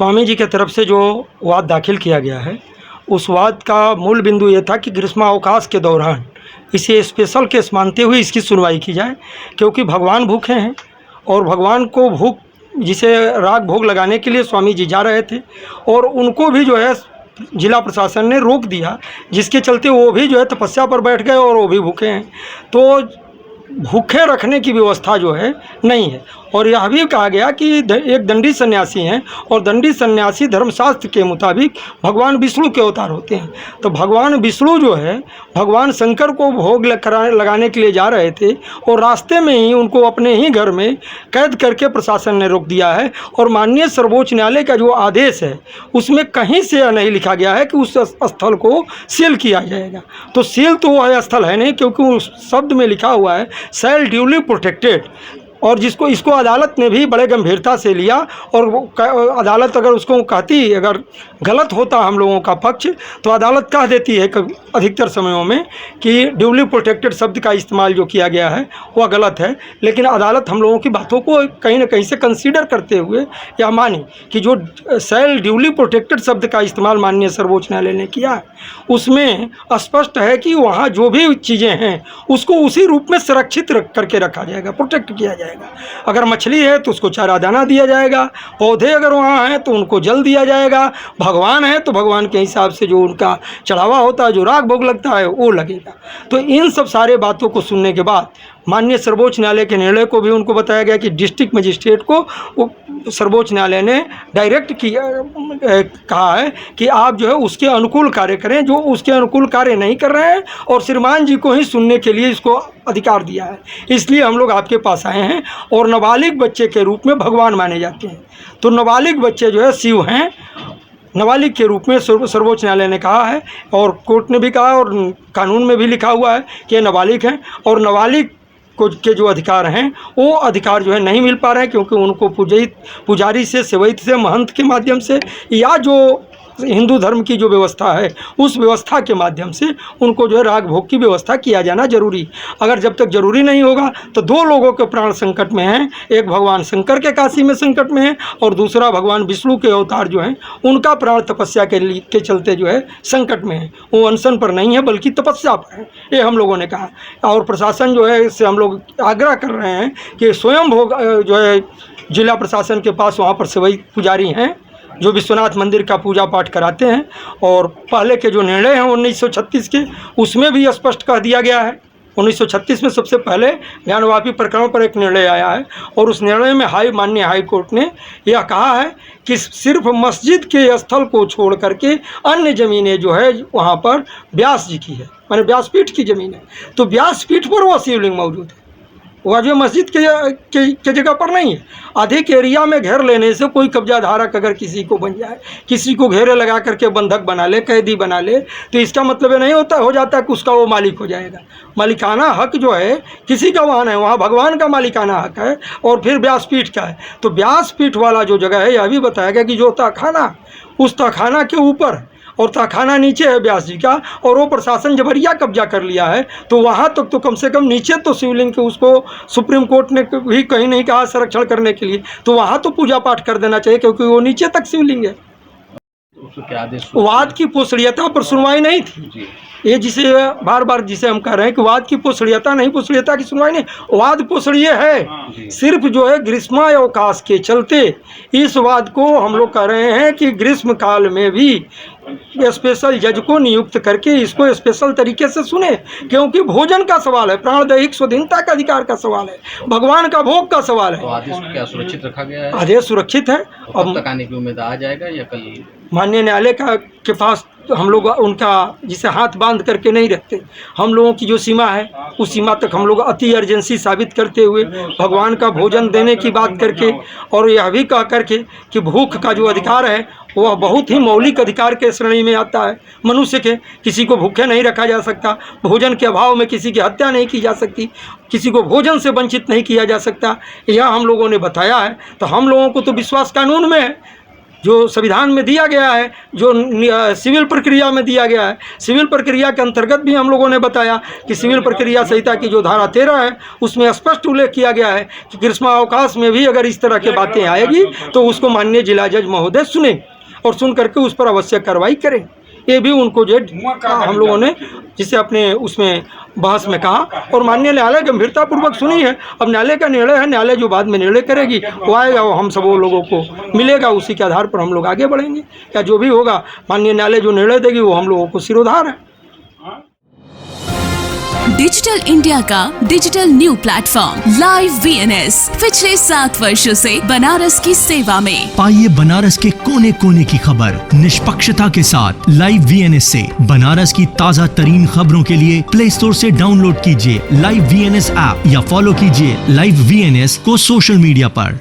स्वामी जी की तरफ से जो वाद दाखिल किया गया है, उस वाद का मूल बिंदु ये था कि ग्रीष्मावकाश के दौरान इसे स्पेशल केस मानते हुए इसकी सुनवाई की जाए, क्योंकि भगवान भूखे हैं और भगवान को भूख जिसे राग भोग लगाने के लिए स्वामी जी जा रहे थे और उनको भी जो है जिला प्रशासन ने रोक दिया, जिसके चलते वो भी जो है तपस्या पर बैठ गए और वो भी भूखे हैं। तो भूखे रखने की व्यवस्था जो है नहीं है। और यह भी कहा गया कि एक दंडी सन्यासी हैं और दंडी सन्यासी धर्मशास्त्र के मुताबिक भगवान विष्णु के अवतार होते हैं। तो भगवान विष्णु जो है भगवान शंकर को भोग लगाने के लिए जा रहे थे और रास्ते में ही उनको अपने ही घर में कैद करके प्रशासन ने रोक दिया है। और माननीय सर्वोच्च न्यायालय का जो आदेश है उसमें कहीं से यह नहीं लिखा गया है कि उस स्थल को सील किया जाएगा। तो सील तो वह स्थल है नहीं, क्योंकि उस शब्द में लिखा हुआ है शैल ड्यूली प्रोटेक्टेड, और इसको अदालत ने भी बड़े गंभीरता से लिया। और अदालत अगर उसको कहती, अगर गलत होता हम लोगों का पक्ष, तो अदालत कह देती है अधिकतर समयों में कि ड्यूली प्रोटेक्टेड शब्द का इस्तेमाल जो किया गया है वह गलत है। लेकिन अदालत हम लोगों की बातों को कहीं ना कहीं से कंसीडर करते हुए यह मानी कि जो शैल ड्यूली प्रोटेक्टेड शब्द का इस्तेमाल माननीय सर्वोच्च न्यायालय ने किया है उसमें स्पष्ट है कि वहाँ जो भी चीज़ें हैं उसको उसी रूप में सुरक्षित करके रखा जाएगा, प्रोटेक्ट किया जाएगा। अगर मछली है तो उसको चारा दाना दिया जाएगा, पौधे अगर वहाँ हैं तो उनको जल दिया जाएगा, भगवान है तो भगवान के हिसाब से जो उनका चढ़ावा होता है, जो राग भोग लगता है वो लगेगा। तो इन सब सारे बातों को सुनने के बाद माननीय सर्वोच्च न्यायालय के निर्णय को भी उनको बताया गया कि डिस्ट्रिक्ट मजिस्ट्रेट को सर्वोच्च न्यायालय ने डायरेक्ट कहा है कि आप जो है उसके अनुकूल कार्य करें, जो उसके अनुकूल कार्य नहीं कर रहे हैं, और श्रीमान जी को ही सुनने के लिए इसको अधिकार दिया है। इसलिए हम लोग आपके पास आए हैं। और नाबालिग बच्चे के रूप में भगवान माने जाते हैं, तो नाबालिग बच्चे जो है शिव हैं, नाबालिग के रूप में सर्वोच्च न्यायालय ने कहा है और कोर्ट ने भी कहा और कानून में भी लिखा हुआ है कि ये नाबालिग हैं। और नाबालिग को के जो अधिकार हैं वो अधिकार जो है नहीं मिल पा रहे हैं, क्योंकि उनको पुजारी से, सेवैत से, महंत के माध्यम से या जो हिंदू धर्म की जो व्यवस्था है उस व्यवस्था के माध्यम से उनको जो है राग भोग की व्यवस्था किया जाना जरूरी। अगर जब तक जरूरी नहीं होगा तो दो लोगों के प्राण संकट में हैं, एक भगवान शंकर के काशी में संकट में है और दूसरा भगवान विष्णु के अवतार जो हैं उनका प्राण तपस्या के चलते जो है संकट में है। वो अनशन पर नहीं है बल्कि तपस्या पर है, ये हम लोगों ने कहा। और प्रशासन जो है इससे हम लोग आग्रह कर रहे हैं कि स्वयं भोग जो है जिला प्रशासन के पास वहाँ पर सेवई पुजारी हैं जो विश्वनाथ मंदिर का पूजा पाठ कराते हैं। और पहले के जो निर्णय हैं 1936 के, उसमें भी स्पष्ट कह दिया गया है। 1936 में सबसे पहले ज्ञानवापी प्रकरण पर एक निर्णय आया है और उस निर्णय में माननीय हाई कोर्ट ने यह कहा है कि सिर्फ मस्जिद के स्थल को छोड़ करके अन्य ज़मीनें जो है वहाँ पर व्यास जी की है, माने व्यासपीठ की ज़मीन है, तो व्यासपीठ पर वह शिवलिंग मौजूद है, वह जो मस्जिद के जगह पर नहीं है। अधिक एरिया में घेर लेने से कोई कब्जा धारक अगर किसी को बन जाए, किसी को घेरे लगा करके बंधक बना ले, कैदी बना ले, तो इसका मतलब ये नहीं हो जाता कि उसका वो मालिक हो जाएगा। मालिकाना हक जो है किसी का वहाँ नहीं, वहाँ भगवान का मालिकाना हक है और फिर व्यासपीठ का है। तो व्यासपीठ वाला जो जगह है यह भी बताया गया कि जो तहखाना, उस तहखाना के ऊपर और तहखाना नीचे है व्यास जी का, और वो प्रशासन जबरिया कब्जा कर लिया है, तो वहाँ तक तो कम से कम नीचे तो शिवलिंग के उसको सुप्रीम कोर्ट ने भी कहीं नहीं कहा संरक्षण करने के लिए, तो वहाँ तो पूजा पाठ कर देना चाहिए क्योंकि वो नीचे तक शिवलिंग है। वाद की पोषणीयता पर सुनवाई नहीं थी, ये जिसे बार बार जिसे हम कह रहे हैं कि वाद की पोषणीयता नहीं, पोषणीयता की सुनवाई नहीं, वाद पोषणीय है। सिर्फ जो है ग्रीष्मावकाश के चलते इस वाद को हम लोग कह रहे हैं कि ग्रीष्म काल में भी स्पेशल जज को नियुक्त करके इसको स्पेशल तरीके से सुने, क्योंकि भोजन का सवाल है, प्राणदैहिक स्वाधीनता का अधिकार का सवाल है, भगवान का भोग का सवाल है। तो आदेश क्या सुरक्षित रखा गया है? आदेश सुरक्षित है। अब तक आने की उम्मीद आ जाएगा या कल? माननीय न्यायालय के पास हम लोग उनका जिसे हाथ बांध करके नहीं रखते, हम लोगों की जो सीमा है उस सीमा तक हम लोग अति अर्जेंसी साबित करते हुए भगवान का भोजन देने की बात करके, और यह भी कह करके कि भूख का जो अधिकार है वह बहुत ही मौलिक अधिकार के श्रेणी में आता है। मनुष्य के किसी को भूखे नहीं रखा जा सकता, भोजन के अभाव में किसी की हत्या नहीं की जा सकती, किसी को भोजन से वंचित नहीं किया जा सकता, यह हम लोगों ने बताया है। तो हम लोगों को तो विश्वास कानून में है, जो संविधान में दिया गया है, जो सिविल प्रक्रिया में दिया गया है, सिविल प्रक्रिया के अंतर्गत भी हम लोगों ने बताया कि सिविल प्रक्रिया संहिता की जो धारा 13 है उसमें स्पष्ट उल्लेख किया गया है कि ग्रीष्मावकाश में भी अगर इस तरह की बातें आएगी तो उसको माननीय जिला जज महोदय सुने और सुन करके उस पर आवश्यक कार्रवाई करें। ये भी उनको जो हम लोगों ने जिसे अपने उसमें बहस में कहा और माननीय न्यायालय गंभीरतापूर्वक सुनी है। अब न्यायालय का निर्णय है, न्यायालय जो बाद में निर्णय करेगी वो आएगा, वो हम सब वो लोगों को मिलेगा, उसी के आधार पर हम लोग आगे बढ़ेंगे। या जो भी होगा माननीय न्यायालय जो निर्णय देगी वो हम लोगों को सिरोधार है। डिजिटल इंडिया का digital new platform live VNS पिछले 7 वर्षों से बनारस की सेवा में। पाइए बनारस के कोने कोने की खबर निष्पक्षता के साथ। लाइव वीएनएस से बनारस की ताज़ा तरीन खबरों के लिए प्ले स्टोर से डाउनलोड कीजिए लाइव वीएनएस ऐप या फॉलो कीजिए लाइव वीएनएस को सोशल मीडिया पर।